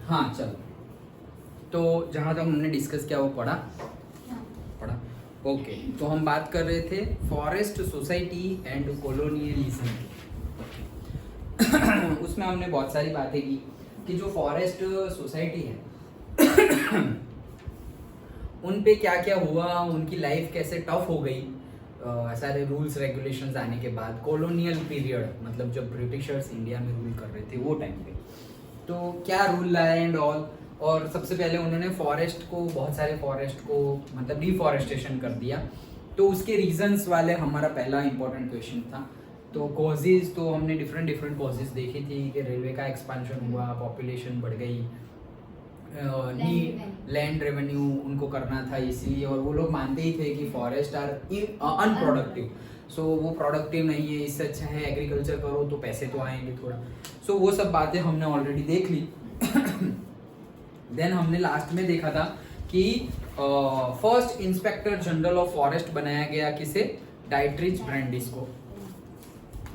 हाँ चलो, तो जहाँ तक हमने डिस्कस किया वो पढ़ा। ओके, तो हम बात कर रहे थे फॉरेस्ट सोसाइटी एंड कॉलोनियलिज्म की। उसमें हमने बहुत सारी बातें की कि जो फॉरेस्ट सोसाइटी है उन पे क्या क्या हुआ, उनकी लाइफ कैसे टफ हो गई सारे रूल्स रेगुलेशंस आने के बाद। कॉलोनियल पीरियड मतलब जब ब्रिटिशर्स इंडिया में रूल कर रहे थे वो टाइम पे तो क्या रूल लाया एंड ऑल। और सबसे पहले उन्होंने फॉरेस्ट को, बहुत सारे फॉरेस्ट को मतलब डिफॉरेस्टेशन कर दिया। तो उसके रीजंस वाले हमारा पहला इंपॉर्टेंट क्वेश्चन था। तो कॉजेज तो हमने डिफरेंट कॉजेज देखी थी कि रेलवे का एक्सपेंशन हुआ, पॉपुलेशन बढ़ गई, लैंड रेवेन्यू उनको करना था इसलिए, और वो लोग मानते ही थे कि फॉरेस्ट आर अनप्रोडक्टिव, सो वो प्रोडक्टिव नहीं है, इससे अच्छा है एग्रीकल्चर करो तो पैसे तो आएंगे थोड़ा। सो वो सब बातें हमने ऑलरेडी देख ली। देन हमने लास्ट में देखा था कि first inspector general of forest बनाया गया किसे, डाइट्रिच ब्रैंडिस को,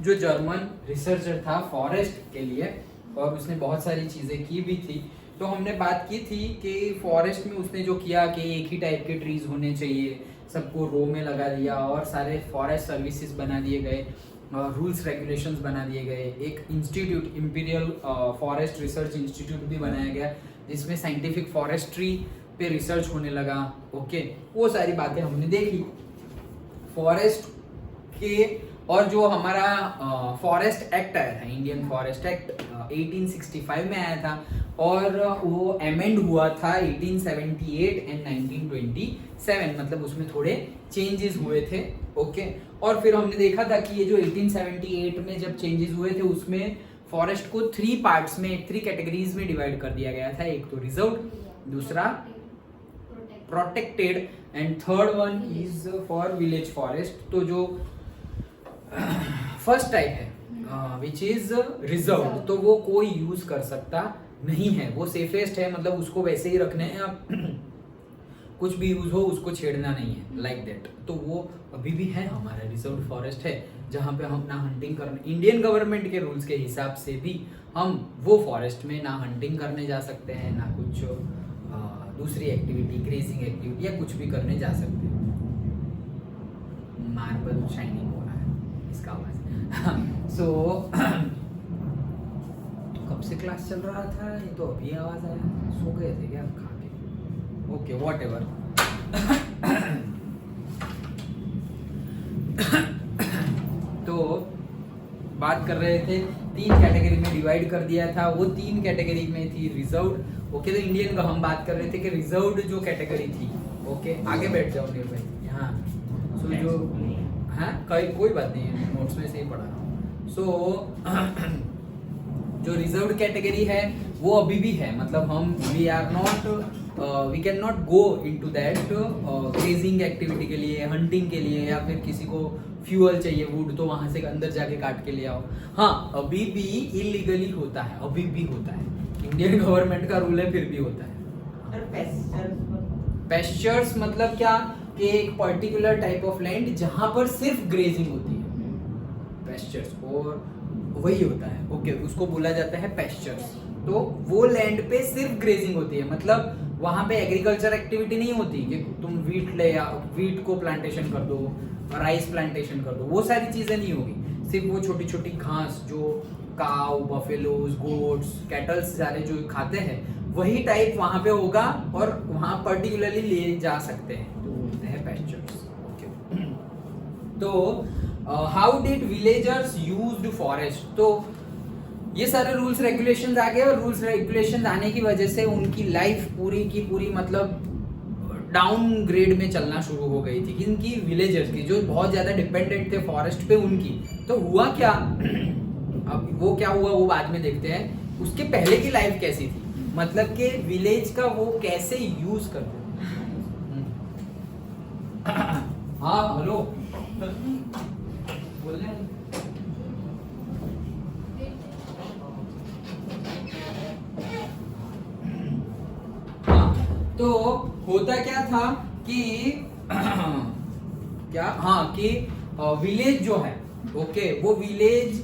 जो जर्मन रिसर्चर था फॉरेस्ट के लिए, और उसने बहुत सारी चीज़ें की भी थी। तो हमने बात की थी कि फॉरेस्ट में उसने जो किया कि एक ही टाइप के ट्रीज होने चाहिए, सबको रो में लगा दिया, और सारे फॉरेस्ट सर्विसेज बना दिए गए, रूल्स रेगुलेशंस बना दिए गए। एक institute, imperial forest research institute भी बनाया गया जिसमें साइंटिफिक फॉरेस्ट्री पे रिसर्च होने लगा। ओके, वो सारी बातें हमने देखी फॉरेस्ट के। और जो हमारा फॉरेस्ट एक्ट आया था, इंडियन फॉरेस्ट एक्ट 1865 में आया था, और वो अमेंड हुआ था 1878 एंड 1927, मतलब उसमें थोड़े चेंजेस हुए थे। ओके, और फिर हमने देखा था कि ये जो 1878 में जब चेंजेस हुए थे उसमें फॉरेस्ट को 3 पार्ट्स में, 3 कैटेगरीज में डिवाइड कर दिया गया था। एक तो रिजर्व्ड, दूसरा protected, and third one is for village forest. तो जो फर्स्ट टाइप है विच इज रिजर्व्ड, तो वो कोई यूज कर सकता नहीं है, वो सेफेस्ट है, मतलब उसको वैसे ही रखने हैं आप। कुछ भी यूज हो उसको छेड़ना नहीं है, लाइक दैट। तो वो अभी भी है, हमारा रिजर्व्ड फॉरेस्ट है, जहाँ पे हम ना हंटिंग करने, इंडियन गवर्नमेंट के रूल्स के हिसाब से भी हम वो फॉरेस्ट में ना हंटिंग करने जा सकते हैं, ना कुछ दूसरी एक्टिविटी, ग्रेजिंग एक्टिविटी या कुछ भी करने जा सकते हैं। मार्बल शाइनिंग हो रहा है इसका आवाज। सो कब से क्लास चल रहा था, ये तो अभी आवाज आया, सो गए थे क्या खा के? Okay, whatever. तो बात कर रहे थे, 3 कैटेगरी में डिवाइड कर दिया था, वो 3 कैटेगरी में थी रिजर्व्ड। ओके, तो इंडियन का हम बात कर रहे थे कि रिजर्व्ड जो कैटेगरी थी। ओके, आगे बैठ जाओ नीर भाई यहाँ। सो जो हाँ कोई बात नहीं है, नोट्स में से ही पढ़ा रहा हूँ। सो जो रिजर्व्ड कैटेगरी है वो अभी भी है, मतलब हम we can not go into that grazing activity के लिए, हंटिंग के लिए, या फिर किसी को फ्यूअल चाहिए वुड तो वहां से अंदर जाके काट के ले आओ। हाँ, अभी भी इलीगली होता है, अभी भी होता है, इंडियन गवर्नमेंट का रूल है, फिर भी होता है। पेस्चर्स मतलब क्या कि एक पर्टिकुलर टाइप ऑफ लैंड जहां पर सिर्फ ग्रेजिंग होती है, पेस्चर्स, और वही होता है। ओके, उसको बोला जाता है पेस्चर्स। तो वो लैंड पे सिर्फ ग्रेजिंग होती है, मतलब वहां पे एग्रीकल्चर एक्टिविटी नहीं होती कि तुम वीट ले या वीट को प्लांटेशन कर दो, राइस प्लांटेशन कर दो, वो सारी चीजें नहीं होगी। सिर्फ वो छोटी छोटी घास जो काउ, बफेलोज, गोट्स, कैटल्स सारे जो खाते हैं वही टाइप वहां पे होगा, और वहां पर्टिकुलरली ले जा सकते हैं, तो बोलते हैं पैस्चर्स। ओके, तो how did villagers used forest? तो ये सारे रूल्स रेगुलेशंस आ गए, और रूल्स रेगुलेशंस आने की वजह से उनकी लाइफ पूरी की पूरी मतलब डाउन ग्रेड में चलना शुरू हो गई थी। इनकी विलेजर्स की जो बहुत ज्यादा डिपेंडेंट थे फॉरेस्ट पे उनकी, तो हुआ क्या अब वो क्या हुआ वो बाद में देखते हैं। उसके पहले की लाइफ कैसी थी, मतलब कि विलेज का वो कैसे यूज करते थे। हाँ हेलो बोल रहे हैं। तो होता क्या था कि क्या, हाँ कि विलेज जो है, ओके, वो विलेज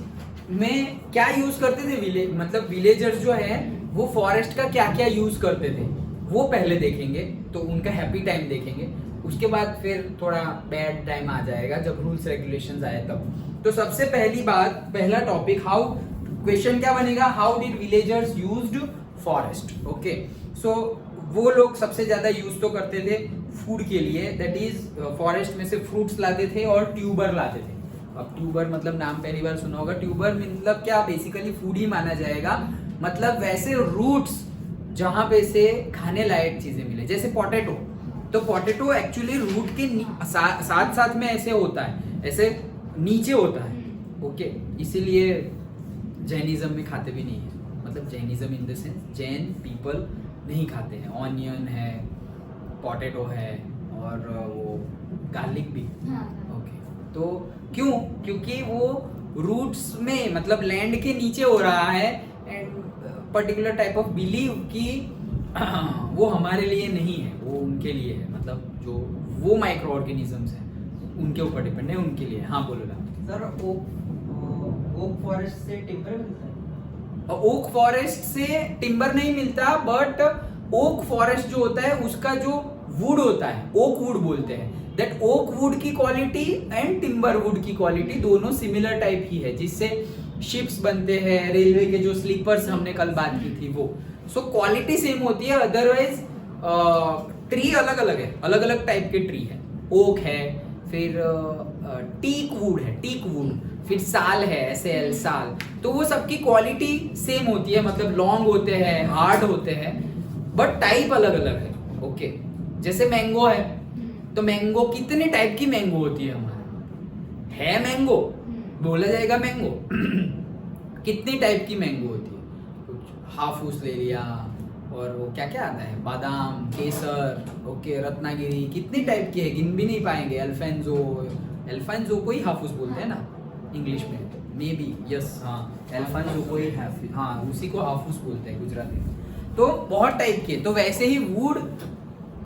में क्या यूज करते थे, विलेज मतलब विलेजर्स जो है वो फॉरेस्ट का क्या क्या यूज करते थे वो पहले देखेंगे, तो उनका हैप्पी टाइम देखेंगे। उसके बाद फिर थोड़ा बैड टाइम आ जाएगा जब रूल्स रेगुलेशंस आए तब। तो सबसे पहली बात, पहला टॉपिक, हाउ, क्वेश्चन क्या बनेगा, how did villagers used forest. Okay, so वो लोग सबसे ज्यादा यूज तो करते थे फूड के लिए, दैट इज फॉरेस्ट में से फ्रूट्स लाते थे और ट्यूबर लाते थे। अब ट्यूबर मतलब नाम पहली बार सुना होगा, ट्यूबर मतलब क्या, बेसिकली फूड ही माना जाएगा, मतलब वैसे रूट्स जहां पे से खाने लायक चीजें मिले, जैसे पोटैटो। तो पोटैटो एक्चुअली रूट के साथ साथ में ऐसे होता है, ऐसे नीचे होता है, ओके, इसीलिए जैनिज्म में खाते भी नहीं है, मतलब Jainism in the sense Jain people नहीं खाते हैं। ऑनियन है, पोटैटो है, और वो गार्लिक भी, ओके। तो क्यों, क्योंकि वो रूट्स में मतलब लैंड के नीचे हो रहा है, and particular type of believe कि वो हमारे लिए नहीं है, वो उनके लिए है, मतलब जो वो माइक्रो ऑर्गेनिजम्स हैं उनके ऊपर डिपेंड है, उनके लिए। हाँ बोलो ना सर, ओक फॉरेस्ट से टिम्बर मिलता है? ओक फॉरेस्ट से टिम्बर नहीं मिलता, बट ओक फॉरेस्ट जो होता है उसका जो वुड होता है, ओक वुड बोलते हैं, दैट ओक वुड की क्वालिटी एंड टिम्बर वुड की क्वालिटी दोनों सिमिलर टाइप की है, जिससे शिप्स बनते हैं, रेलवे के जो स्लीपर्स हमने कल बात की थी वो, सो क्वालिटी सेम होती है। अदरवाइज ट्री अलग अलग है, अलग अलग टाइप के ट्री है, ओक है, फिर टीक वुड है, टीक वुड, फिर साल है, SAL साल, तो वो सबकी क्वालिटी सेम होती है, मतलब लॉन्ग होते हैं, हार्ड होते हैं, बट टाइप अलग अलग है, ओके। जैसे मैंगो है, तो मैंगो कितने टाइप की मैंगो होती है हमारे, है मैंगो बोला जाएगा मैंगो कितनी टाइप की मैंगो होती है, कुछ हाफूस ले लिया, और वो क्या क्या आता है, बादाम, केसर, ओके, रत्नागिरी, कितनी टाइप की है गिन भी नहीं पाएंगे। अल्फेंजो, अल्फेंजो को ही हाफूस बोलते हैं ना इंग्लिश में, मे बी, यस, हाँ, अल्फेंजो को ही हाँ उसी को हाफूस बोलते हैं गुजराती में। तो बहुत टाइप के, तो वैसे ही वुड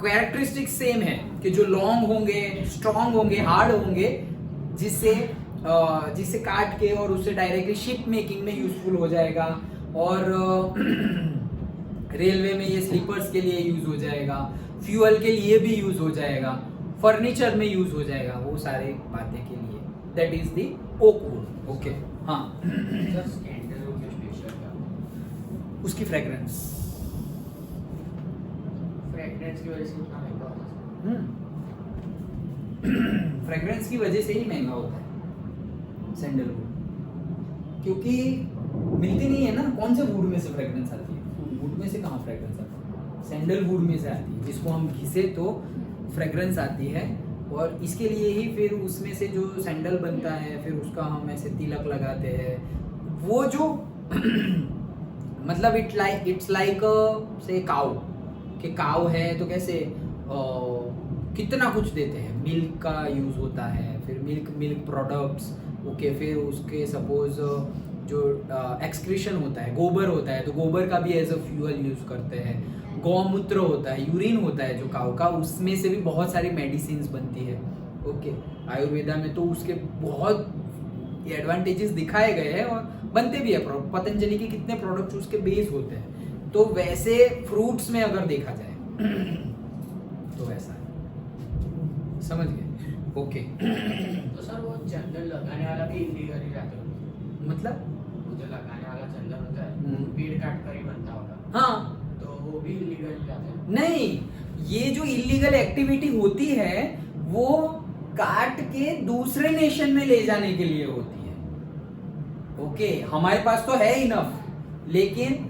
कैरेक्टरिस्टिक सेम है कि जो लॉन्ग होंगे, स्ट्रॉन्ग होंगे, हार्ड होंगे, जिससे काट के और उससे डायरेक्टली शिप मेकिंग में यूजफुल हो जाएगा, और रेलवे में ये स्लीपर्स के लिए यूज हो जाएगा, फ्यूल के लिए भी यूज हो जाएगा, फर्नीचर में यूज हो जाएगा, वो सारे बातें के लिए, that is the oak would, okay. हाँ उसकी फ्रेग्रेंस की वजह से उतना महंगा होता है। फ्रेग्रेंस की वजह से ही महंगा होता है सैंडलवुड, क्योंकि मिलती नहीं है ना। कौन से वुड में से फ्रेग्रेंस आती है, वुड में से कहाँ फ्रेग्रेंस आती है, सैंडलवुड में से आती है, जिसको हम घिसे तो फ्रेग्रेंस आती है, और इसके लिए ही फिर उसमें से जो सैंडल बनता है, फिर उसका हम ऐसे तिलक लगाते हैं, वो जो मतलब इट्स लाइक से काउ, कि काउ है तो कैसे कितना कुछ देते हैं, मिल्क का यूज होता है, फिर मिल्क प्रोडक्ट्स, ओके, फिर उसके सपोज जो एक्सक्रीशन होता है, गोबर होता है, तो गोबर का भी एज अ फ्यूल यूज करते हैं, गौमूत्र होता है, यूरिन होता है जो काऊ का, उसमें से भी बहुत सारी मेडिसिन बनती है, ओके। आयुर्वेदा में तो उसके बहुत ये एडवांटेजेस दिखाए गए हैं और बनते भी है। पतंजलि के कितने प्रोडक्ट्स उसके बेस होते हैं, तो वैसे फ्रूट्स में अगर देखा जाए तो वैसा है, समझ गए? ओके। तो सर वो चंदन लगाने वाला भी इलीगल ही रहता है, मतलब वो जो लगाने वाला चंदन होता है हम्म। पेड़ काट कर ही बनता होगा, हाँ, तो वो भी इलीगल ही रहता है। नहीं, ये जो इलीगल एक्टिविटी होती है वो काट के दूसरे नेशन में ले जाने के लिए होती है। ओके, हमारे पास तो है इनफ, लेकिन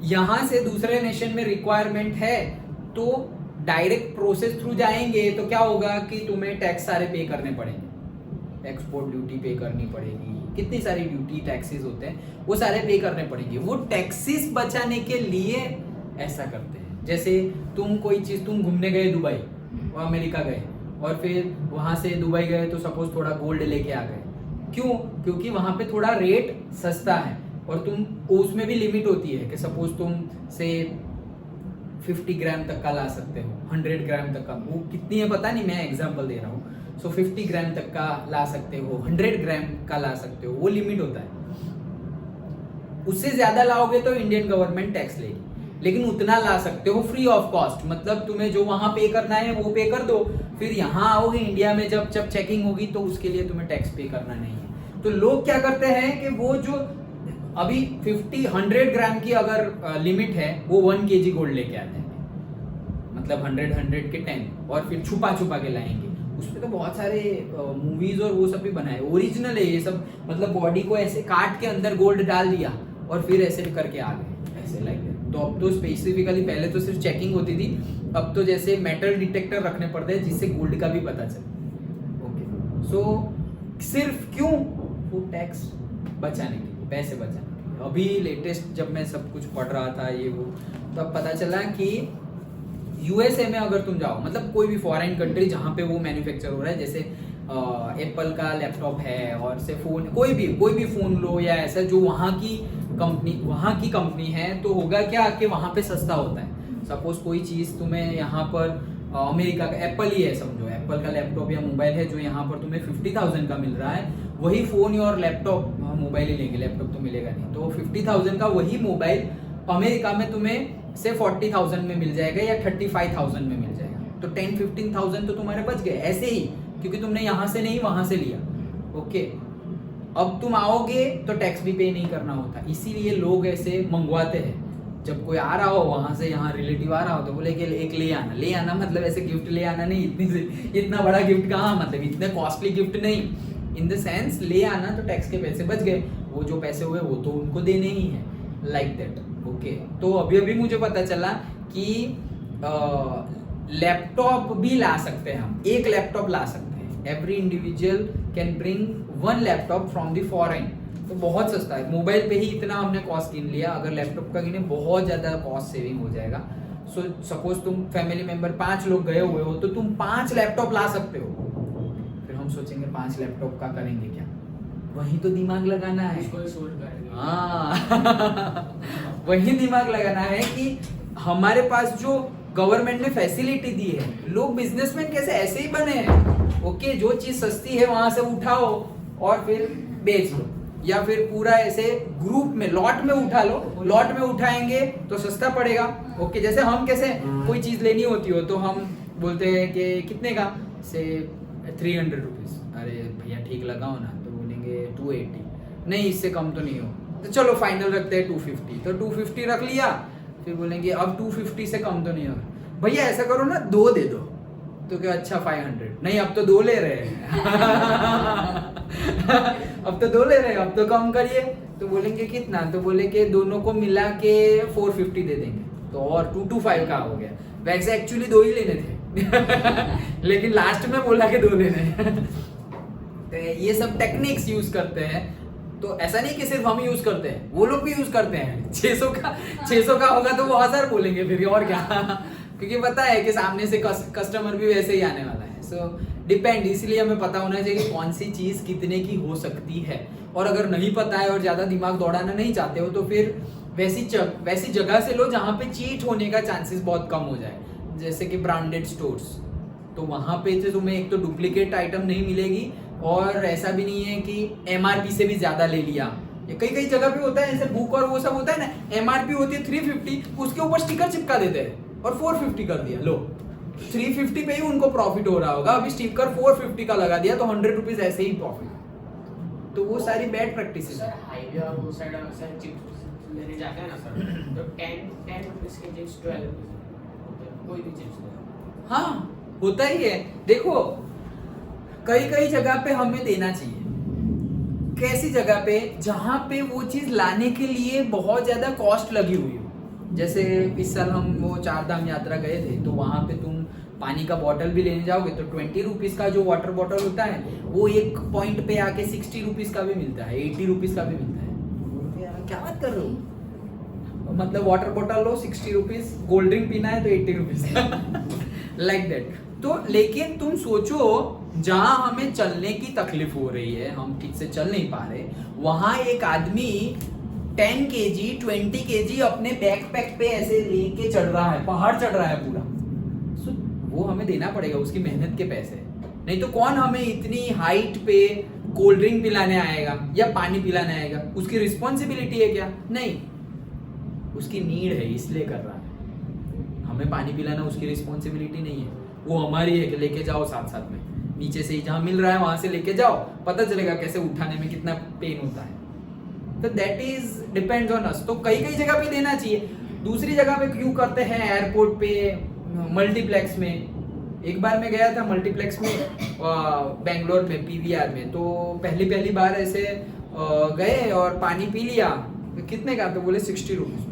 यहां से दूसरे नेशन में रिक्वायरमेंट है तो डायरेक्ट प्रोसेस थ्रू जाएंगे तो क्या होगा कि तुम्हें टैक्स सारे पे करने पड़ेंगे, एक्सपोर्ट ड्यूटी पे करनी पड़ेगी, कितनी सारी ड्यूटी टैक्सेस होते हैं वो सारे पे करने पड़ेंगे। वो टैक्सेस बचाने के लिए ऐसा करते हैं। जैसे तुम कोई चीज, तुम घूमने गए दुबई और अमेरिका गए और फिर वहां से दुबई गए तो सपोज थोड़ा गोल्ड लेके आ गए, क्यों? क्योंकि वहां पे थोड़ा रेट सस्ता है और तुम, उसमें भी लिमिट होती है कि सपोज तुम से 50 ग्राम तक का ला सकते हो, 100 ग्राम तक का, वो कितनी है पता नहीं, मैं एग्जांपल दे रहा हूँ। सो 50 ग्राम तक का ला सकते हो, 100 ग्राम का ला सकते हो, वो लिमिट होता है। उससे ज्यादा लाओगे तो इंडियन गवर्नमेंट टैक्स लेगी, लेकिन उतना ला सकते हो फ्री ऑफ कॉस्ट, मतलब तुम्हें जो वहां पे करना है वो पे कर दो, फिर यहाँ आओगे इंडिया में जब जब चेकिंग होगी तो उसके लिए तुम्हें टैक्स पे करना नहीं है। तो लोग क्या करते हैं कि वो जो अभी 100 ग्राम की अगर लिमिट है वो 1 kg गोल्ड लेके आते हैं, मतलब 100 के 10, और फिर छुपा छुपा के लाएंगे। उसमें तो बहुत सारे मूवीज और वो सब भी बनाए, ओरिजिनल है ये सब, मतलब बॉडी को ऐसे काट के अंदर गोल्ड डाल दिया और फिर ऐसे करके आ गए, ऐसे लाइक। तो अब तो स्पेसिफिकली, पहले तो सिर्फ चेकिंग होती थी, अब तो जैसे मेटल डिटेक्टर रखने पड़ते हैं जिससे गोल्ड का भी पता चले। ओके, सो सिर्फ क्यों? वो टैक्स बचाने के लिए, पैसे बचाने के लिए। अभी लेटेस्ट जब मैं सब कुछ पढ़ रहा था ये वो, तब पता चला कि यूएसए में अगर तुम जाओ, मतलब कोई भी फॉरेन कंट्री जहाँ पे वो मैन्युफैक्चर हो रहा है, जैसे एप्पल का लैपटॉप है और से फोन, कोई भी फोन लो या ऐसा जो वहाँ की कंपनी है, तो होगा क्या कि वहाँ पे सस्ता होता है। सपोज कोई चीज तुम्हें यहाँ पर अमेरिका का एप्पल ही है, समझो एप्पल का लैपटॉप या मोबाइल है जो यहाँ पर तुम्हें 50,000 का मिल रहा है, वही फोन और लैपटॉप, मोबाइल ही लेंगे, लैपटॉप तो मिलेगा नहीं, तो 50,000 का वही मोबाइल अमेरिका में तुम्हें से 40,000 में मिल जाएगा या 35,000 में मिल जाएगा। तो 10-15,000 तो तुम्हारे बच गए ऐसे ही, क्योंकि तुमने यहाँ से नहीं वहां से लिया। ओके, अब तुम आओगे तो टैक्स भी पे नहीं करना होता, इसीलिए लोग ऐसे मंगवाते हैं। जब कोई आ रहा हो वहां से, यहाँ रिलेटिव आ रहा हो, तो बोले कि एक ले आना मतलब ऐसे गिफ्ट ले आना नहीं, इतना बड़ा गिफ्ट कहाँ, मतलब इतने कॉस्टली गिफ्ट नहीं, इन द सेंस ले आना, तो टैक्स के पैसे बच गए, वो जो पैसे हुए वो तो उनको देने ही है, लाइक दैट। ओके, तो अभी मुझे पता चला कि लैपटॉप भी ला सकते हैं हम, एक लैपटॉप ला सकते हैं। Every individual can bring 1 laptop from the foreign, तो बहुत सस्ता है। मोबाइल पे ही इतना हमने कॉस्ट गिन लिया, अगर लैपटॉप का गिने बहुत ज्यादा कॉस्ट सेविंग हो जाएगा। सो सपोज तुम फैमिली मेंबर 5 लोग गए हुए हो तो तुम 5 लैपटॉप ला सकते हो। फिर हम सोचेंगे 5 लैपटॉप का करेंगे क्या, वही तो दिमाग लगाना है, उसको सोल्व करेंगे। हाँ वही दिमाग लगाना है कि हमारे पास जो गवर्नमेंट ने फैसिलिटी दी है, लोग बिजनेसमैन कैसे ऐसे ही बने हैं। ओके, जो चीज सस्ती है वहां से उठाओ और फिर बेच लो, या फिर पूरा ऐसे ग्रुप में लॉट में उठा लो, लॉट में उठाएंगे तो सस्ता पड़ेगा। ओके, जैसे हम कैसे कोई चीज लेनी होती हो तो हम बोलते हैं कि कितने का, से 300 रुपीज, अरे भैया ठीक लगाओ ना, तो बोलेंगे 280, नहीं इससे कम तो नहीं हो, तो चलो फाइनल रखते हैं 250, तो 250 रख लिया। फिर बोलेंगे अब 250 से कम तो नहीं हो, भैया ऐसा करो ना 2 दे दो, तो क्या अच्छा 500, नहीं अब तो 2 ले रहे हैं अब तो 2 ले रहे हैं, अब तो कम करिए, तो बोलेंगे कितना, तो बोले कि दोनों को मिला के 450 दे देंगे, तो और 225 का हो गया। वैसे एक्चुअली 2 ही लेने थे लेकिन लास्ट में बोला कि 2 लेने तो ये सब टेक्निक्स यूज करते हैं। तो ऐसा नहीं कि सिर्फ हम यूज करते हैं, वो लोग भी यूज करते हैं। 600 का होगा तो वो 1000 बोलेंगे फिर, और क्या क्योंकि पता है कि सामने से कस्टमर भी वैसे ही आने वाला है। सो डिपेंड, इसलिए हमें पता होना चाहिए कि कौन सी चीज कितने की हो सकती है। और अगर नहीं पता है और ज्यादा दिमाग दौड़ाना नहीं चाहते हो तो फिर वैसी जगह से लो जहाँ पे चीट होने का चांसेस बहुत कम हो जाए, जैसे कि ब्रांडेड स्टोर्स। तो वहां पे से तुम्हें एक तो डुप्लीकेट आइटम नहीं मिलेगी, और ऐसा भी नहीं है कि MRP से भी ज्यादा ले लिया। ये कई कई जगह पे होता है ऐसे, बुक और वो सब होता है ना, MRP होती है 350, उसके ऊपर स्टिकर चिपका देते हैं और 450 कर दिया। लो 350 पे ही उनको प्रॉफिट हो रहा होगा, अभी स्टिकर 450 का लगा दिया तो 100 रुपीज ऐसे ही प्रॉफिट। तो वो सारी बैड प्रैक्टिस सर हाईवे और वो साइड सर चिप्स लेने जाते हैं ना सर, तो 10 रुपीस के चिप्स 12 रुपीस कोई भी चिप्स। हाँ होता ही है। देखो कई कई जगह पे हमें देना चाहिए, कैसी जगह पे, जहां पे वो चीज लाने के लिए बहुत ज्यादा कॉस्ट लगी हुई हो। जैसे इस साल हम वो 4 धाम यात्रा गए थे, तो वहां पे तुम पानी का बॉटल भी लेने जाओगे तो 20 रुपीज का जो वाटर बॉटल होता है वो एक पॉइंट पे आके 60 रुपीज का भी मिलता है, 80 रुपीज का भी मिलता है। क्या बात कर रहे हो, मतलब वाटर बॉटल लो 60 रुपीज, कोल्ड ड्रिंक पीना है तो 80 रुपीज लाइक दैट। तो लेकिन तुम सोचो जहां हमें चलने की तकलीफ हो रही है, हम ठीक से चल नहीं पा रहे, वहां एक आदमी 10 kg 20 kg अपने बैकपैक पे ऐसे लेके चढ़ रहा है, पहाड़ चढ़ रहा है पूरा। So, वो हमें देना पड़ेगा उसकी मेहनत के पैसे, नहीं तो कौन हमें इतनी हाइट पे कोल्ड ड्रिंक पिलाने आएगा या पानी पिलाने आएगा? उसकी रिस्पॉन्सिबिलिटी है क्या? नहीं, उसकी नीड है इसलिए कर रहा है। हमें पानी पिलाना उसकी रिस्पॉन्सिबिलिटी नहीं है, वो हमारी है कि लेके जाओ साथ साथ में, नीचे से ही जहां मिल रहा है वहां से लेके जाओ, पता चलेगा कैसे उठाने में कितना पेन होता है। तो that is depends on us. तो कई कई जगह पे देना चाहिए। दूसरी जगह पे क्यों करते हैं? एयरपोर्ट पे, मल्टीप्लेक्स में। एक बार मैं गया था मल्टीप्लेक्स में बेंगलोर में, PVR में, तो पहली बार ऐसे गए और पानी पी लिया। कितने का? तो बोले 60 रुपीज।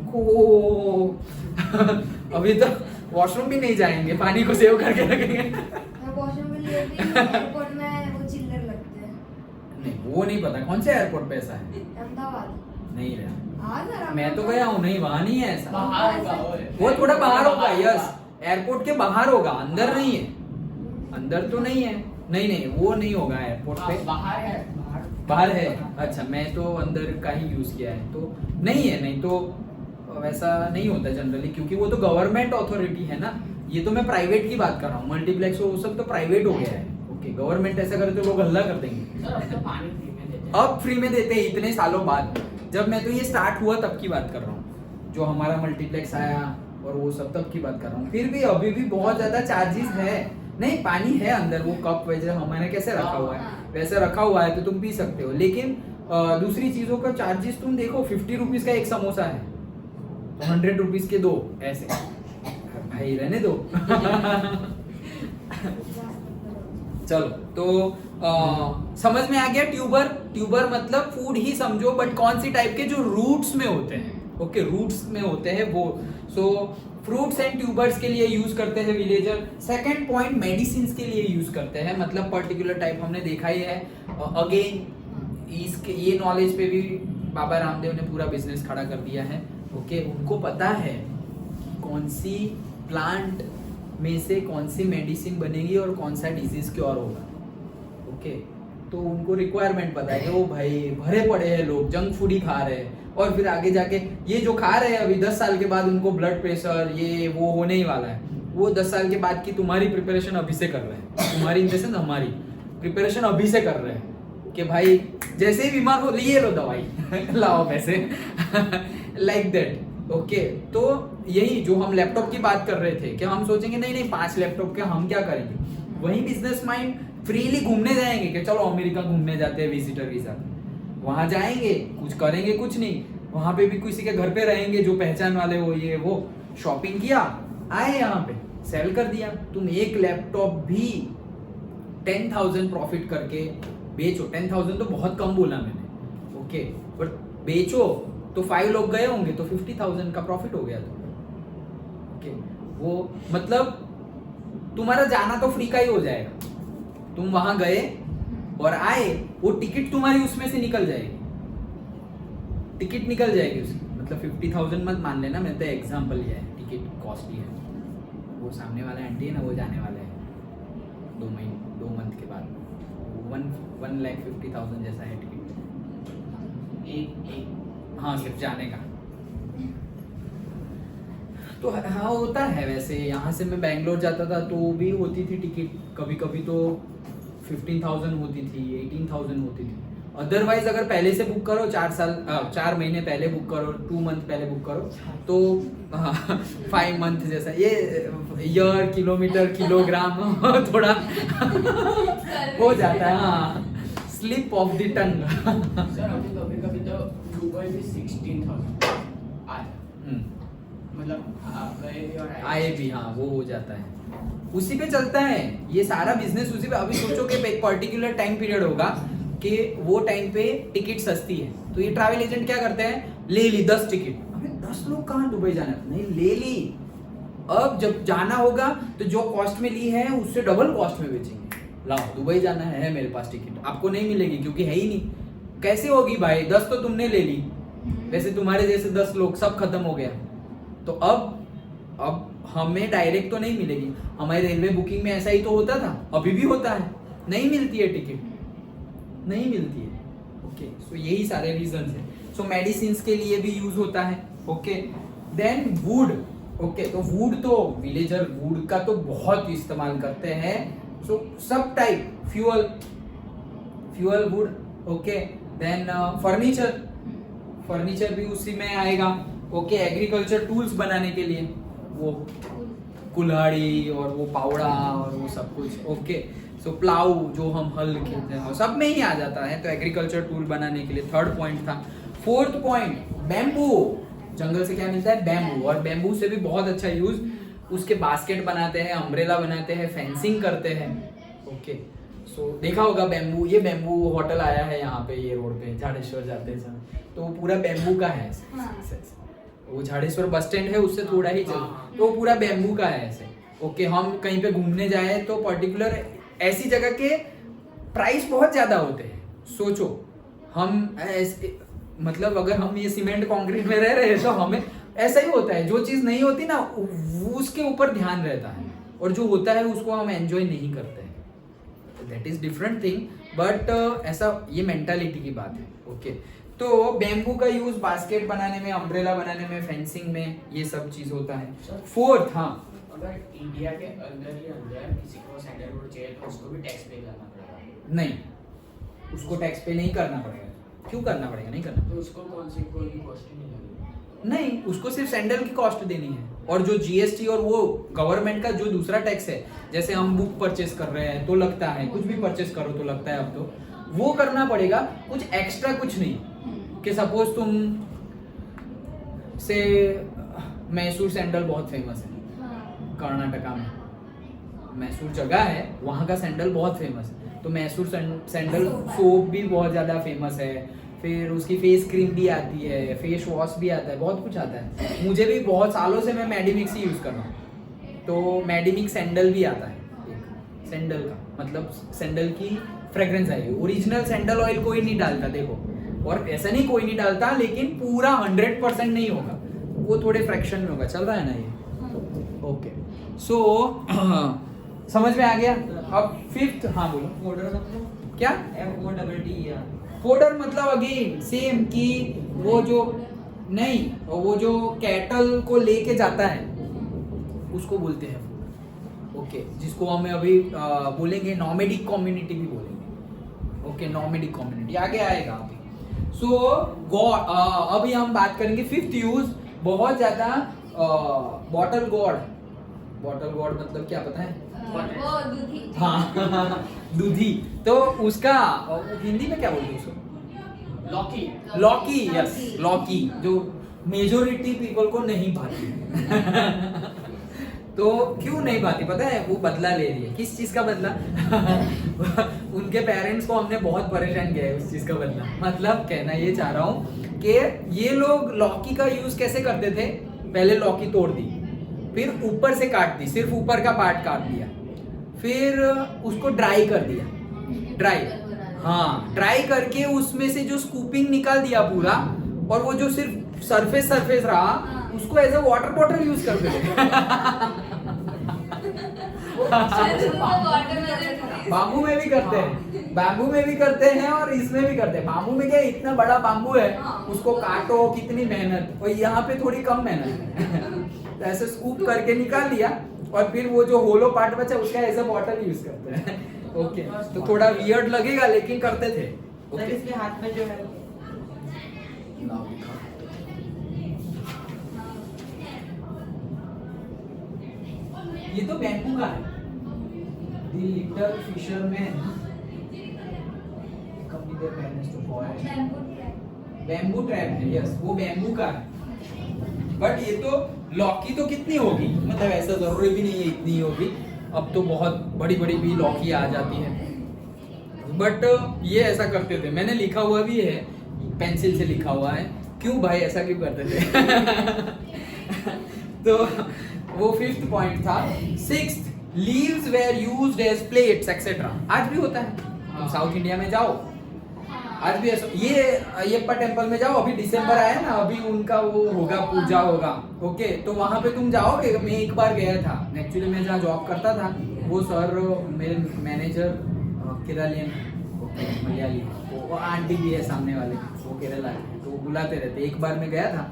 अभी तो वॉशरूम भी नहीं जाएंगे, पानी को सेव करके रखेंगे। वॉशरूम में लिए भी एयरपोर्ट में वो चिल्लर लगते हैं। नहीं वो नहीं पता कौन से एयरपोर्ट पे ऐसा है, अहमदाबाद नहीं रहा। हाँ सर, मैं तो गया हूँ, नहीं वहां नहीं है ऐसा। बाहर होगा वो थोड़ा बाहर होगा, यस एयरपोर्ट के बाहर होगा, अंदर नहीं है, अंदर तो नहीं है। नहीं नहीं वो नहीं होगा एयरपोर्ट पे, बाहर है, बाहर है। अच्छा मैं तो अंदर का ही यूज किया है, तो नहीं है। नहीं तो वैसा नहीं होता जनरली, क्योंकि वो तो गवर्नमेंट अथॉरिटी है ना। ये तो मैं प्राइवेट की बात कर रहा हूँ, मल्टीप्लेक्स वो सब तो प्राइवेट हो गया है। ओके गवर्नमेंट ऐसा करे तो लोग हल्ला कर देंगे। सर अब तो पानी फ्री में देते हैं। अब फ्री में देते हैं इतने सालों बाद, जब मैं तो ये स्टार्ट हुआ तब की बात कर रहा हूँ, जो हमारा मल्टीप्लेक्स आया और वो सब तब की बात कर रहा हूँ। फिर भी अभी भी बहुत ज्यादा चार्जेस है। नहीं पानी है अंदर, वो कप वैसे हमारे कैसे रखा हुआ है वैसे रखा हुआ है, तो तुम पी सकते हो। लेकिन दूसरी चीजों का चार्जेस तुम देखो, 50 रुपीज का एक समोसा है तो 100 रुपीज के 2 ऐसे। भाई रहने दो। चलो तो समझ में आ गया। ट्यूबर मतलब फूड ही समझो, बट कौन सी टाइप के? जो रूट्स में होते हैं। ओके रूट्स में होते हैं वो। सो फ्रूट्स एंड ट्यूबर्स के लिए यूज करते हैं विलेजर। सेकंड पॉइंट मेडिसिन के लिए यूज करते हैं, मतलब पर्टिकुलर टाइप हमने देखा ही है। अगेन इसके ये नॉलेज पे भी बाबा रामदेव ने पूरा बिजनेस खड़ा कर दिया है। ओके उनको पता है कौन सी प्लांट में से कौन सी मेडिसिन बनेगी और कौन सा डिजीज क्योर होगा। ओके तो उनको रिक्वायरमेंट पता है कि वो भाई भरे पड़े हैं लोग, जंक फूड ही खा रहे हैं, और फिर आगे जाके ये जो खा रहे हैं अभी 10 साल के बाद उनको ब्लड प्रेशर ये वो होने ही वाला है। वो 10 साल के बाद की तुम्हारी प्रिपरेशन अभी से कर रहे हैं, तुम्हारी इन द सेंस हमारी प्रिपरेशन अभी से कर रहे हैं कि भाई जैसे ही बीमार हो लिए लो दवाई लाओ पैसे लाइक दैट। ओके तो यही जो हम लैपटॉप की बात कर रहे थे कि हम सोचेंगे नहीं नहीं 5 लैपटॉप के हम क्या करेंगे, वही बिजनेस माइंड फ्रीली घूमने जाएंगे कि चलो अमेरिका घूमने जाते हैं विजिटर के साथ, वहां जाएंगे कुछ करेंगे कुछ नहीं, वहां पे भी किसी के घर पे रहेंगे जो पहचान वाले हो, ये वो शॉपिंग किया आए यहाँ पे सेल कर दिया। तुम एक लैपटॉप भी 10,000 प्रॉफिट करके बेचो, 10,000 तो बहुत कम बोला मैंने, ओके बट बेचो तो 5 लोग गए होंगे तो 50,000 का प्रॉफिट हो गया। तो ओके वो मतलब तुम्हारा जाना तो फ्री का ही हो जाएगा, तुम वहां गए और आए, वो टिकट तुम्हारी उसमें से निकल जाएगी, टिकट निकल जाएगी उसकी, मतलब 50,000 मत मान लेना, मैंने तो एग्जांपल लिया है, टिकट कॉस्टली है। वो सामने वाला आंटी है ना, वो जाने वाला है 2 मंथ के बाद, 1,50,000 जैसा है टिकट एक हाँ सिर्फ जाने का। तो हाँ होता है वैसे, यहाँ से मैं बैंगलोर जाता था तो भी होती थी टिकट, कभी कभी तो 15,000 होती थी, 18,000 होती थी। अदरवाइज अगर पहले से बुक करो 4 महीने पहले बुक करो, 2 मंथ पहले बुक करो तो 5 मंथ जैसा ये ईयर किलोमीटर किलोग्राम थोड़ा हो जाता है। हाँ, slip of the tongue. Sir अभी कभी कभी तो दुबई में 16,000 आया, मतलब आप गए भी और आए भी, हाँ वो हो जाता है, उसी पे चलता है ये सारा बिजनेस, उसी पे। अभी सोचो कि एक पर्टिकुलर टाइम पीरियड होगा कि वो टाइम पे टिकट सस्ती है, तो ये ट्रैवल एजेंट क्या करते हैं, ले ली 10 टिकट। अबे 10 लोग कहाँ दुबई जाना है, नहीं ले ली। अब जब जाना होगा तो जो कॉस्ट में ली है उससे डबल कॉस्ट में बेचेंगे। लाओ दुबई जाना है मेरे पास टिकट, आपको नहीं मिलेगी क्योंकि है ही नहीं। कैसे होगी भाई, 10 तो तुमने ले ली, वैसे तुम्हारे जैसे 10 लोग, सब खत्म हो गया। तो अब हमें डायरेक्ट तो नहीं मिलेगी। हमारी रेलवे बुकिंग में ऐसा ही तो होता था, अभी भी होता है, नहीं मिलती है टिकट, नहीं मिलती है। ओके, सो यही सारे रीजंस है। सो मेडिसिन के लिए भी यूज होता है। Okay, then wood. ओके, तो वुड तो विलेजर वुड का तो बहुत इस्तेमाल करते हैं। सो सब type fuel wood. Okay, then furniture भी उसी में आएगा। ओके, एग्रीकल्चर टूल्स बनाने के लिए वो कुल्हाड़ी और वो पावड़ा और वो सब कुछ। ओके, सो प्लाऊ जो हम हल खेलते हैं सब में ही आ जाता है, तो एग्रीकल्चर टूल बनाने के लिए 3rd पॉइंट था। 4th point bamboo. जंगल से क्या मिलता है, बैम्बू, और बैम्बू से भी बहुत अच्छा यूज, उसके बास्केट बनाते हैं, अम्ब्रेला बनाते हैं, फेंसिंग करते हैं। ओके, सो देखा होगा बैम्बू, ये बैम्बू होटल आया है यहाँ पे, ये रोड पे झाड़ेश्वर जाते समय, तो वो पूरा बैम्बू का है। वो झाड़ेश्वर बस स्टैंड है, उससे थोड़ा ही चल, तो वो पूरा बैम्बू का है ऐसे। ओके, हम कहीं पे घूमने जाए तो पर्टिकुलर ऐसी जगह के प्राइस बहुत ज्यादा होते हैं। सोचो हम ऐसे, मतलब अगर हम ये सीमेंट कंक्रीट में रह रहे हैं तो हमें ऐसा ही होता है, जो चीज नहीं होती ना वो उसके ऊपर ध्यान रहता है, और जो होता है उसको हम एंजॉय नहीं करते हैं। That is different thing, but ऐसा ये मेंटालिटी की बात है। ओके, तो बैम्बू का यूज बास्केट बनाने में, अम्ब्रेला बनाने में, फेंसिंग में, ये सब चीज होता है। 4th, हाँ, अगर इंडिया के अंदर ही अंदर किसी को सैंडलवुड चाहिए तो उसको भी टैक्स पे करना पड़ेगा? नहीं, उसको टैक्स पे नहीं करना पड़ेगा। क्यों करना पड़ेगा, नहीं करना। तो उसको कौन सी कोई कॉस्ट नहीं लगेगी? नहीं, उसको सिर्फ सैंडल की कॉस्ट देनी है, और जो जीएसटी और वो गवर्नमेंट का जो दूसरा टैक्स है, जैसे हम बुक परचेस कर रहे हैं तो लगता है, कुछ भी परचेस करो तो लगता है, अब तो वो करना पड़ेगा, कुछ एक्स्ट्रा कुछ नहीं। कि सपोज तुम से मैसूर सैंडल बहुत फेमस है कर्नाटका में, मैसूर जगह है वहाँ का सैंडल बहुत फेमस है, तो मैसूर सैंडल सोप भी बहुत ज़्यादा फेमस है, फिर उसकी फेस क्रीम भी आती है, फेस वॉश भी आता है, बहुत कुछ आता है। मुझे भी बहुत सालों से मैं मेडिमिक्स ही यूज़ कर रहा हूँ, तो मेडिमिक्स सैंडल भी आता है, एक सैंडल का मतलब सैंडल की फ्रेग्रेंस आएगी। ओरिजिनल सैंडल ऑयल कोई नहीं डालता देखो, और ऐसा नहीं कोई नहीं डालता, लेकिन पूरा 100% नहीं होगा, वो थोड़े फ्रैक्शन में होगा। चल रहा है ना ये? ओके, सो समझ में आ गया। अब 5th, हाँ बोलो। फोल्डर मतलब क्या? FODD या फोडर मतलब अगेन सेम कि वो जो नहीं, वो जो कैटल को लेके जाता है उसको बोलते हैं फोडर। ओके, जिसको हमें अभी बोलेंगे नॉमेडिक कम्युनिटी भी बोलेंगे। ओके, नॉमेडिक कम्युनिटी आगे आएगा अभी। सो गॉड, अभी हम बात करेंगे 5th यूज, बहुत ज्यादा बॉटल गॉड। बॉटल गॉड मतलब क्या पता है? वो दूधी। हाँ दूधी, तो उसका हिंदी में क्या बोलते हैं उसको? लॉकी। लॉकी, यस, लॉकी, जो मेजोरिटी पीपल को नहीं भाती। तो क्यों नहीं भाती पता है? वो बदला ले रही है। किस चीज का बदला? उनके पेरेंट्स को हमने बहुत परेशान किया है उस चीज का बदला। मतलब कहना ये चाह रहा हूँ कि ये लोग लौकी का यूज कैसे करते थे? पहले लौकी तोड़ दी, फिर ऊपर से काट दी, सिर्फ ऊपर का पार्ट काट दिया, फिर उसको ड्राई कर दिया। ड्राई, हाँ, ड्राई करके उसमें से जो स्कूपिंग निकाल दिया पूरा, और वो जो सिर्फ सरफेस रहा उसको as a water bottle use करते थे। बाम्बू में भी करते हैं, बाम्बू में भी करते हैं और इसमें भी करते हैं। बाम्बू में क्या, इतना बड़ा बाम्बू है, उसको काटो, कितनी मेहनत, और यहाँ पे थोड़ी कम मेहनत है। तो ऐसे स्कूप करके निकाल लिया, और फिर वो जो होलो पार्ट बचा उसका एज अ बॉटल यूज करते हैं। ओके तो थोड़ा वियर्ड लगेगा लेकिन करते थे सर ओके इसके हाथ में जो है नाम लिखा ये तो बैम्बू का है the little fisherman come with the manage to forest bamboo trap है यस वो बैम्बू का है बट ये तो लौकी तो कितनी होगी मतलब ऐसा जरूरी भी नहीं है इतनी होगी अब तो बहुत बड़ी बड़ी भी लौकी आ जाती है बट ये ऐसा करते थे मैंने लिखा हुआ भी है पेंसिल से लिखा हुआ है क्यों भाई ऐसा क्यों करते थे तो वो 5th पॉइंट था 6th leaves were used as plates etcetera आज भी होता है तुम साउथ इंडिया में जाओ आज भी ऐसा ये अयप्पा टेम्पल में जाओ अभी दिसंबर आया ना अभी उनका वो होगा पूजा होगा ओके तो वहां पे तुम जाओगे मैं एक बार गया था एक्चुअली मैं जहाँ जॉब करता था वो सर मेरे मैनेजर केरलियन मलयाली वो आंटी भी है सामने वाले वो केरला के तो वो बुलाते रहते एक बार मैं गया था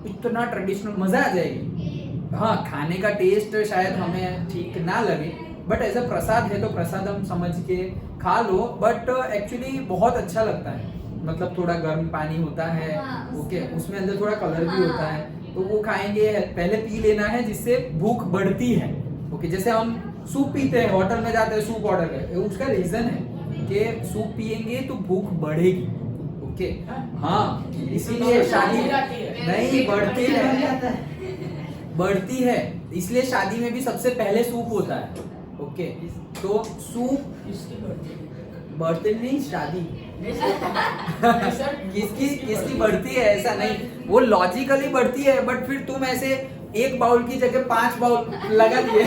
इतना ट्रेडिशनल मजा आ जाएगी हाँ खाने का टेस्ट शायद हमें ठीक ना लगे बट ऐसा प्रसाद है तो प्रसाद हम समझ के खा लो बट एक्चुअली बहुत अच्छा लगता है मतलब थोड़ा गर्म पानी होता है ओके उसमें अंदर थोड़ा कलर भी होता है तो वो खाएंगे पहले पी लेना है जिससे भूख बढ़ती है ओके जैसे हम सूप पीते हैं होटल में जाते हैं सूप ऑर्डर करते उसका रीजन है कि सूप पियेंगे तो भूख बढ़ेगी ओके हाँ इसीलिए शादी नहीं बढ़ती है इसलिए शादी में भी सबसे पहले सूप होता है ओके तो सूप बढ़ते नहीं शादी किसकी बढ़ती है ऐसा नहीं वो लॉजिकली बढ़ती है बट फिर तुम ऐसे एक बाउल की जगह 5 बाउल लगा दिए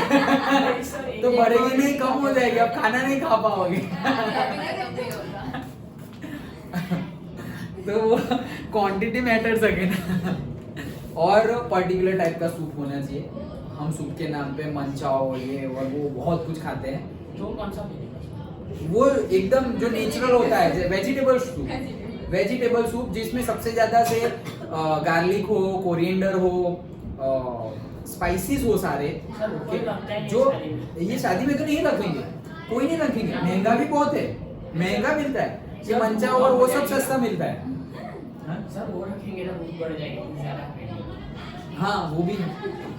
तो बढ़ेगी नहीं कम हो जाएगी अब खाना नहीं खा पाओगे तो वो क्वांटिटी मैटर्स अगेन और पर्टिकुलर टाइप का सूप होना चाहिए हम सूप के नाम पे मंचाओ ये और वो बहुत कुछ खाते हैं जो कौन सा पीने वो एकदम जो नेचुरल होता है वेजिटेबल सूप जिसमें सबसे ज्यादा से गार्लिक हो कोरिएंडर हो स्पाइसेस हो सारे ओके जो ये शादी में तो नहीं रखेंगे कोई नहीं रखेंगे महंगा भी बहुत है महंगा मिलता है ये मंचा और वो सब सस्ता मिलता है सर वो रखेंगे ना भूख बढ़ जाएगी ज्यादा खाएंगे हाँ वो भी है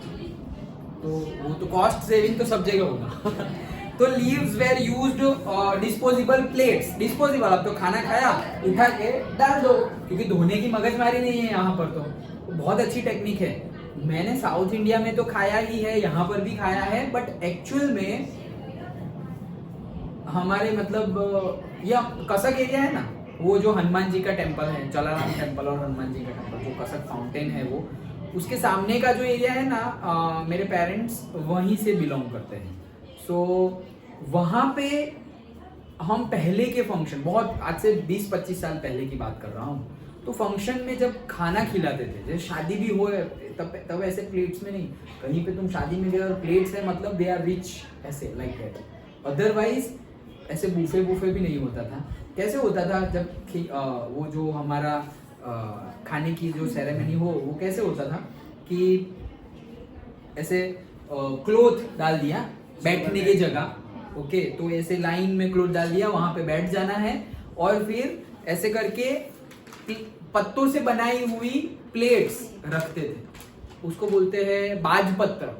तो वो तो कॉस्ट सेविंग तो सब जगह होगा तो leaves were used disposable plates disposable अब तो खाना खाया उठा के डाल दो क्योंकि धोने की मगजमारी नहीं है यहाँ पर तो बहुत अच्छी टेक्निक है मैंने साउथ इंडिया में तो खाया ही है यहाँ पर भी खाया है बट एक्चुअल में हमारे मतलब यह कसक एरिया है ना वो जो हनुमान जी का टेम्पल है जलाराम टेम्पल और हनुमान जी का टेम्पल जो कसक फाउंटेन है वो उसके सामने का जो एरिया है ना मेरे पेरेंट्स वहीं से बिलोंग करते हैं सो वहाँ पे हम पहले के फंक्शन बहुत आज से 20-25 साल पहले की बात कर रहा हूँ तो फंक्शन में जब खाना खिलाते थे जैसे शादी भी हो तब ऐसे प्लेट्स में नहीं कहीं पे तुम शादी में गए और प्लेट्स है मतलब दे आर रिच ऐसे लाइक दैट अदरवाइज ऐसे बूफे भी नहीं होता था कैसे होता था जब वो जो हमारा खाने की जो सेरेमनी हो वो कैसे होता था कि ऐसे क्लोथ डाल दिया बैठने की जगह ओके तो ऐसे लाइन में क्लोथ डाल दिया वहां पे बैठ जाना है और फिर ऐसे करके पत्तों से बनाई हुई प्लेट्स रखते थे उसको बोलते हैं बाजपत्र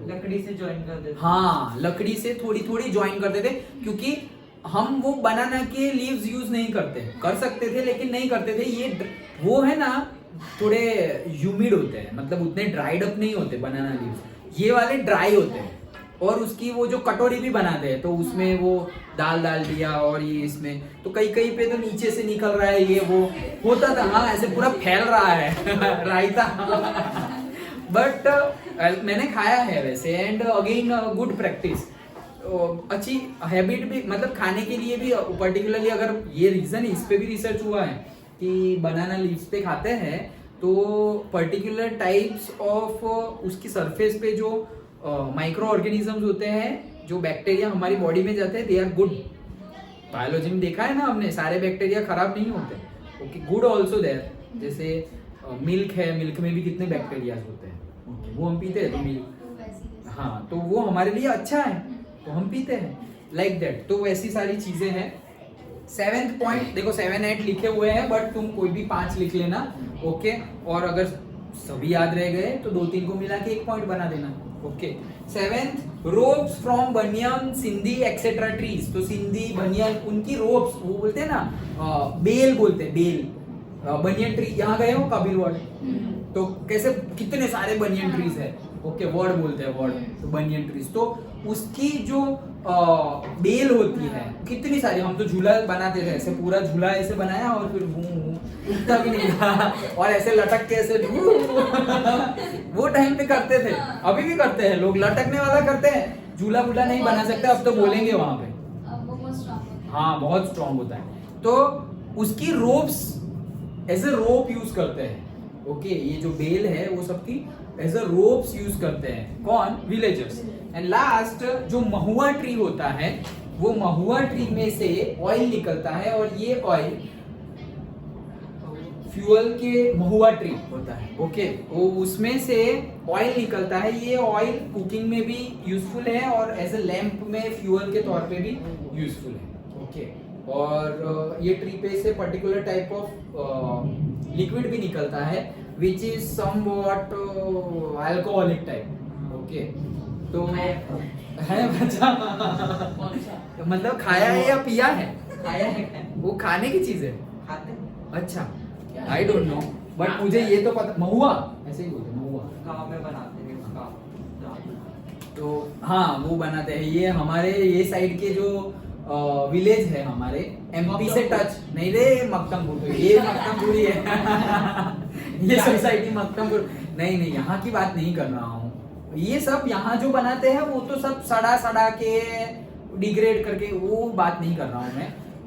लकड़ी से ज्वाइन कर देते हाँ लकड़ी से थोड़ी ज्वाइन करते थे क्योंकि हम वो बनाना के लीव्स यूज नहीं करते कर सकते थे लेकिन नहीं करते थे ये वो है ना थोड़े ह्यूमिड होते हैं मतलब उतने ड्राइड अप नहीं होते बनाना लीव्स ये वाले ड्राई होते हैं और उसकी वो जो कटोरी भी बनाते हैं तो उसमें वो दाल डाल दिया और ये इसमें तो कहीं पे तो नीचे से निकल रहा है ये वो होता था हाँ ऐसे पूरा फैल रहा है रायता बट मैंने खाया है वैसे एंड अगेन गुड प्रैक्टिस अच्छी हैबिट भी मतलब खाने के लिए भी पर्टिकुलरली अगर ये रीजन इस पे भी रिसर्च हुआ है कि बनाना लीव्स पे खाते हैं तो पर्टिकुलर टाइप्स ऑफ उसकी सरफेस पे जो माइक्रो ऑर्गेनिजम्स होते हैं जो बैक्टीरिया हमारी बॉडी में जाते हैं दे आर गुड बायोलॉजी में देखा है ना हमने सारे बैक्टीरिया खराब नहीं होते ओके गुड ऑल्सो देयर जैसे मिल्क है मिल्क में भी कितने बैक्टीरिया होते हैं okay, वो हम पीते हैं तो मिल्क हाँ तो वो हमारे लिए अच्छा है तो हम पीते हैं लाइक दैट। तो वैसी सारी चीजें हैं। 7th पॉइंट देखो 7 8 लिखे हुए हैं, बट तुम कोई भी 5 लिख लेना, ओके। और अगर सभी याद रह गए तो 2-3 को मिला के 1 पॉइंट बना देना, okay. 7th ropes from banyan Sindhi etcetera trees. तो सिंधी बनियन उनकी रोप्स, वो बोलते हैं ना बेल बोलते हैं, बेल बनियन ट्री। यहाँ गए हो कबीर वर्ड, तो कैसे कितने सारे बनियन ट्रीज है, ओके, वर्ड बोलते हैं वर्ड, तो बनियन ट्रीज। तो उसकी जो बेल होती है कितनी सारी, हम तो झूला बनाते थे, ऐसे पूरा झूला ऐसे बनाया और फिर उठता भी नहीं था और ऐसे लटक के ऐसे वो टाइम पे करते थे, अभी भी करते हैं लोग, लटकने वाला करते हैं। झूला वूला नहीं बना सकते, अब तो बोलेंगे वहां पे, हाँ बहुत स्ट्रांग होता है। तो उसकी ropes as a rope use करते हैं, ओके। ये जो बेल है वो सबकी एज अ रोप्स यूज करते हैं, कौन? विलेजर्स। एंड लास्ट जो महुआ ट्री होता है, वो महुआ ट्री में से ऑयल निकलता है, और ये ऑयल फ्यूल के महुआ ट्री होता है, ओके। वो उसमें से ऑयल निकलता है, ये ऑयल कुकिंग में भी यूजफुल है और एज ए लैंप में फ्यूल के तौर पे भी यूजफुल है, ओके। और ये ट्री पे से पर्टिकुलर टाइप ऑफ लिक्विड भी निकलता है which is somewhat alcoholic type, okay। तो है बच्चा कौन सा? मतलब खाया है या पिया है? खाया है क्या? वो खाने की चीज है, खाते हैं। अच्छा, आई डोंट नो, बट मुझे ये तो पता, महुआ ऐसे ही बोलते हैं, महुआ। गाँव में बनाते हैं उसका। तो हाँ वो बनाते हैं, ये हमारे ये साइड के जो विलेज है हमारे एमपी से टच नहीं रे, मक्तमपुर, तो ये मक्तमपुरी है ये सोसाइटी मक्तमपुर नहीं, यहाँ की बात नहीं कर रहा हूँ। ये सब यहाँ जो बनाते हैं वो तो सब सड़ा के डिग्रेड करके, वो बात नहीं कर रहा हूँ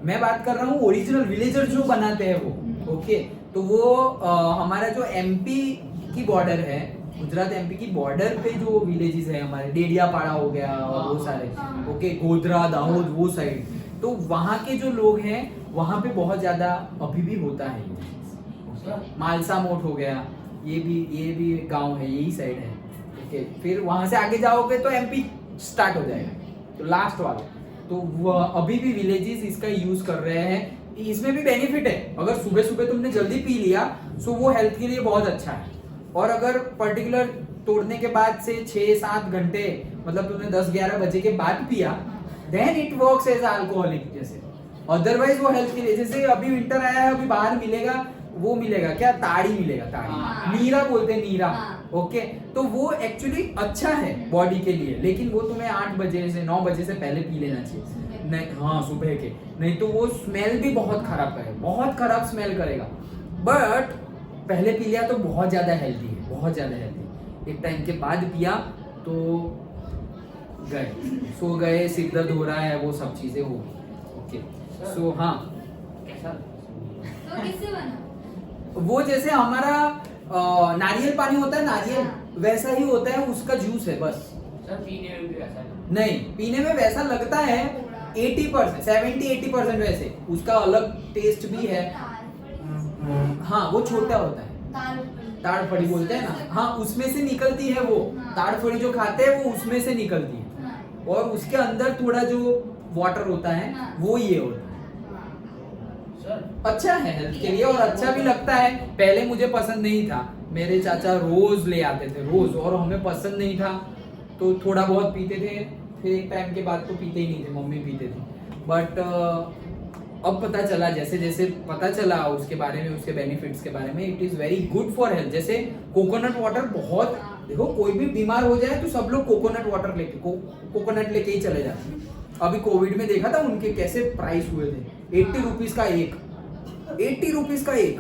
मैं बात कर रहा हूँ ओरिजिनल विलेजर जो बनाते हैं वो, ओके। तो वो हमारा जो एमपी की बॉर्डर है, गुजरात एमपी की बॉर्डर पे जो विलेजेस है हमारे, डेडियापाड़ा हो गया और वो सारे, ओके, गोधरा दाहोद वो साइड, तो वहाँ के जो लोग हैं वहाँ पे बहुत ज्यादा अभी भी होता है ये। मालसा मोट हो गया, ये भी गांव है, यही साइड है, ओके। फिर वहां से आगे जाओगे तो एमपी स्टार्ट हो जाएगा, तो लास्ट वाला, तो वो अभी भी विलेजेस इसका यूज कर रहे हैं। इसमें भी बेनिफिट है, अगर सुबह सुबह तुमने जल्दी पी लिया तो वो हेल्थ के लिए बहुत अच्छा है। और अगर पर्टिकुलर तोड़ने के बाद से 6-7 घंटे, मतलब तुमने 10-11 बजे के बाद पिया, then it works as alcoholic जैसे। अदरवाइज वो हेल्थ के लिए, जैसे अभी विंटर आया है, अभी बाहर मिलेगा, वो मिलेगा क्या, ताड़ी मिलेगा, ताड़ी, नीरा बोलते हैं, नीरा, ओके। तो वो एक्चुअली अच्छा है बॉडी के लिए, लेकिन वो तुम्हें 8 बजे से 9 बजे से पहले पी लेना चाहिए, नहीं, हाँ सुबह के, नहीं तो वो स्मेल भी बहुत खराब करेगा, बहुत खराब स्मेल करेगा। बट पहले पी लिया तो बहुत ज्यादा हेल्दी है, बहुत ज्यादा हेल्दी। एक टाइम के बाद पिया तो गए, सो गए, सिर दर्द हो रहा है, वो सब चीजें हो गई, ओके। सो हाँ, कैसा? तो किससे बना? वो जैसे हमारा नारियल पानी होता है, नारियल वैसा ही होता है, उसका जूस है बस। सर पीने में भी वैसा है? नहीं, पीने में वैसा लगता है 80%, 70-80% वैसे, उसका अलग टेस्ट भी है। हाँ वो छोटा होता है, ताड़ फड़ी बोलते हैं ना, हाँ उसमें से निकलती है वो, ताड़ फड़ी जो खाते हैं वो उसमें से निकलती है, और उसके अंदर थोड़ा जो वाटर होता है वो ये होता है। सर अच्छा है हेल्थ के लिए और अच्छा भी लगता है। पहले मुझे पसंद नहीं था, मेरे चाचा रोज ले आते थे, रोज, और हमें पसंद नहीं था तो थोड़ा बहुत पीते थे, फिर एक टाइम के बाद तो पीते ही नहीं थे, मम्मी पीते थे। बट अब पता चला, जैसे जैसे पता चला उसके बारे में, उसके बेनिफिट्स के बारे में, it is very good for health. जैसे कोकोनट वाटर बहुत, देखो कोई भी बीमार हो जाए तो सब लोग कोकोनट वाटर लेके कोकोनट लेके ही चले जाते हैं। अभी कोविड में देखा था उनके कैसे प्राइस हुए थे, 80 रुपीज का एक, 80 रुपीज का एक,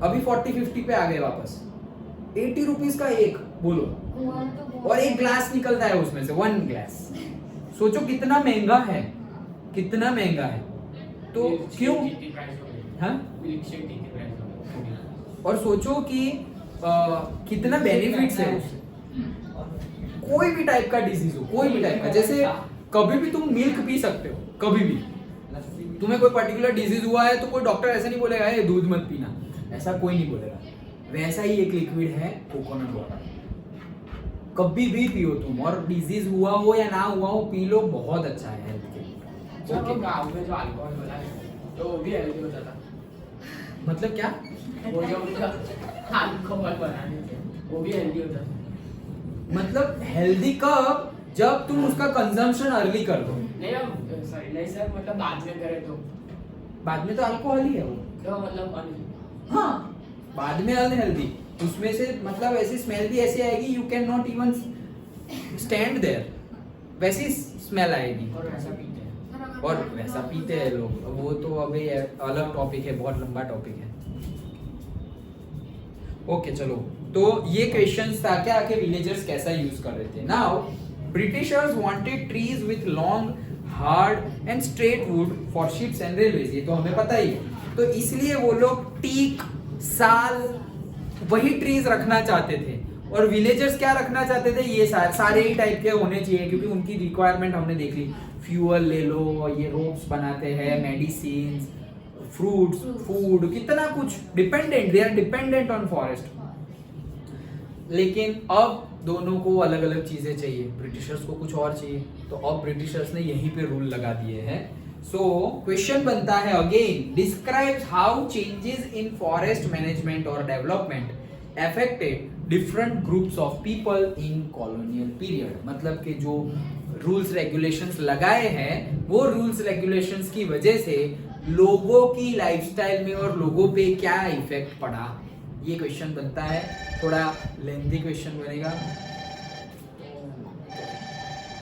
अभी 40-50 पे आ गए वापस, 80 रुपीज का एक, बोलो। और एक ग्लास निकलता है उसमें से, 1 ग्लास, सोचो कितना महंगा है, कितना महंगा है। तो क्यों, हाँ, और सोचो कि कितना बेनिफिट्स है उससे। कोई भी टाइप का डिजीज हो, कोई भी टाइप का, जैसे कभी भी तुम मिल्क पी सकते हो, कभी भी तुम्हें कोई पर्टिकुलर डिजीज हुआ है तो कोई डॉक्टर ऐसा नहीं बोलेगा ये दूध मत पीना, ऐसा कोई नहीं बोलेगा। वैसा ही एक लिक्विड है कोकोनट वाटर, कभी भी पियो तुम, और डिजीज हुआ हो या ना हुआ हो, पी लो, बहुत अच्छा है हेल्थ के लिए। जो वो गाँव में जो अल्कोहल वाला है तो वो भी हेल्दी होता था। मतलब क्या? वो जो उनका अल्कोहल बनाने थे वो भी हेल्दी होता था। मतलब हेल्दी कब? जब तुम उसका कंजम्पशन अर्ली कर दो। नहीं हम सॉरी नहीं सर, मतलब बाद में करें तो बाद में तो अल्कोहल ही है वो। तो मतलब हाँ, बाद में अनहेल्दी, उसमें से मतलब ऐसी स्मेल भी ऐसी आएगी, you can not even stand there, वैसी स्मेल आएगी। और ऐसा पीते हैं। और वैसा पीते हैं लोग, वो तो अभी अलग टॉपिक है, बहुत लंबा टॉपिक है। ओके चलो, तो ये क्वेश्चंस था क्या कि विलेजर्स कैसा यूज कर रहे थे। Now Britishers wanted trees with long hard and straight would for ships and railways, ये तो हमें पता ही है। तो इसलिए वो लोग टीक, साल, वही ट्रीज रखना चाहते थे। और विलेजर्स क्या रखना चाहते थे? ये सारे ही टाइप के होने चाहिए, क्योंकि उनकी रिक्वायरमेंट हमने देख ली। फ्यूअल ले लो, ये रोप्स बनाते हैं, मेडिसिन, फ्रूट्स, फूड, कितना कुछ dependent, they are dependent on forest. लेकिन अब दोनों को अलग अलग चीजें चाहिए, ब्रिटिशर्स को कुछ और चाहिए, तो अब ब्रिटिशर्स ने यहीं पे रूल लगा दिए हैं। सो क्वेश्चन बनता है again, describes how changes in forest management और development affected different groups of people in colonial period। मतलब कि जो रूल्स रेगुलेशंस लगाए हैं, वो रूल्स रेगुलेशंस की वजह से लोगों की लाइफस्टाइल में और लोगों पे क्या इफेक्ट पड़ा, ये क्वेश्चन बनता है। थोड़ा लेंथी क्वेश्चन बनेगा,